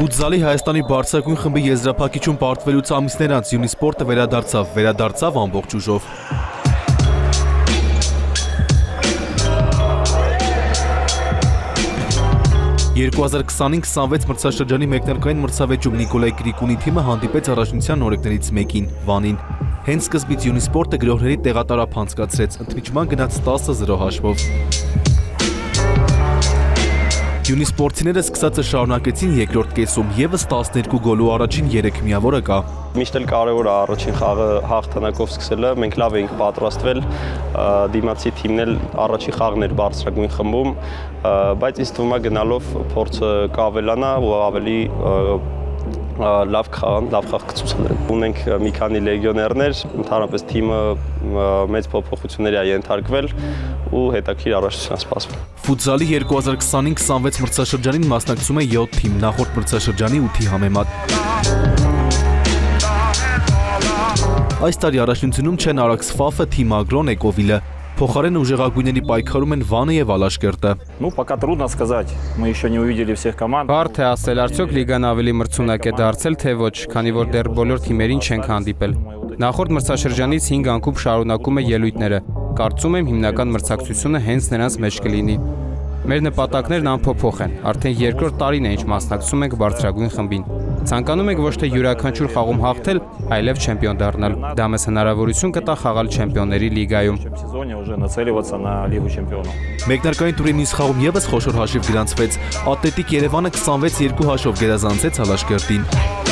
Ֆուտզալի Հայաստանի բարձրագույն խմբի եզրափակիչում պարտվելուց ամիսներ անց Յունիսպորտը վերադարձավ ամբողջ ուժով։ (2025-26) մրցաշրջանի մեկնարկային մրցավեճում Նիկոլայ Կրիկունի թիմը հանդիպեց առաջնության նորեկներից մեկին՝ Վանին։ Հենց սկզբից Յունիսպորտը գրողների տեղատարափ անցկացրեց, ընդմիջման գնաց 10-0 հաշվով։ Յունիսպորտցիները սկսածը շարունակեցին երկրորդ կեսում, ևս 12 գոլ ու առաջին 3 միավորը կա։ Միշտ էլ կարևոր է առաջին խաղը հաղթանակով սկսելը, մենք լավ էինք պատրաստվել, դիմացի թիմն էլ առաջի խաղն էր բարձրագույն խմբում, բայց ինձ թվում է գնալով փորձը կավելանա ու ավելի լավ խաղ կցուցանեն։ Ունենք մի քանի լեգիոներներ, ընդհանրապես թիմը մեծ փոփոխությունների է ենթարկվել ու հետաքրքիր առաջնության սպասվում։ Ֆուտզալի 2025-26 մրցաշրջանին մասնակցում է 7 թիմ, նախորդ մրցաշրջանի 8-ի համեմատ։ Այս տարի առաջնությունում չեն Արաքս Ֆաֆը, Թիմ Ագրոն, Էկովիլը։ Փոխարեն ուժեղագույնների պայքարում են Վանը եւ Ալաշկերտը։ Пока трудно сказать. Мы еще не увидели всех команд. Բարդ է ասել, արդյոք լիգան ավելի մրցունակ է դարձել, թե ոչ, քանի որ դեռ բոլոր թիմերին չենք հանդիպել։ Նախորդ մրցաշրջանից 5 անգամ շարունակում է ելույթները։ Կարծում եմ հիմնական մրցակցությունը հենց նրանց մեջ կլինի։ Մեր նպատակներն անփոփոխ են։ Արդեն երկրորդ տարին է ինչ մասնակցում ենք բարձրագույն խմբին։ Ցանկանում ենք ոչ թե յուրաքանչյուր խաղում հաղթել, այլև չեմպիոն դառնալ։ Դա մեզ հնարավորություն կտա խաղալ Չեմպիոնների լիգայում։ Մեկնարկային տուրի մյուս խաղում ևս խոշոր հաշիվ գրանցվեց։ Ատլետիկ Երևանը 26-2 հաշվով գերազանցեց Ալաշկերտին։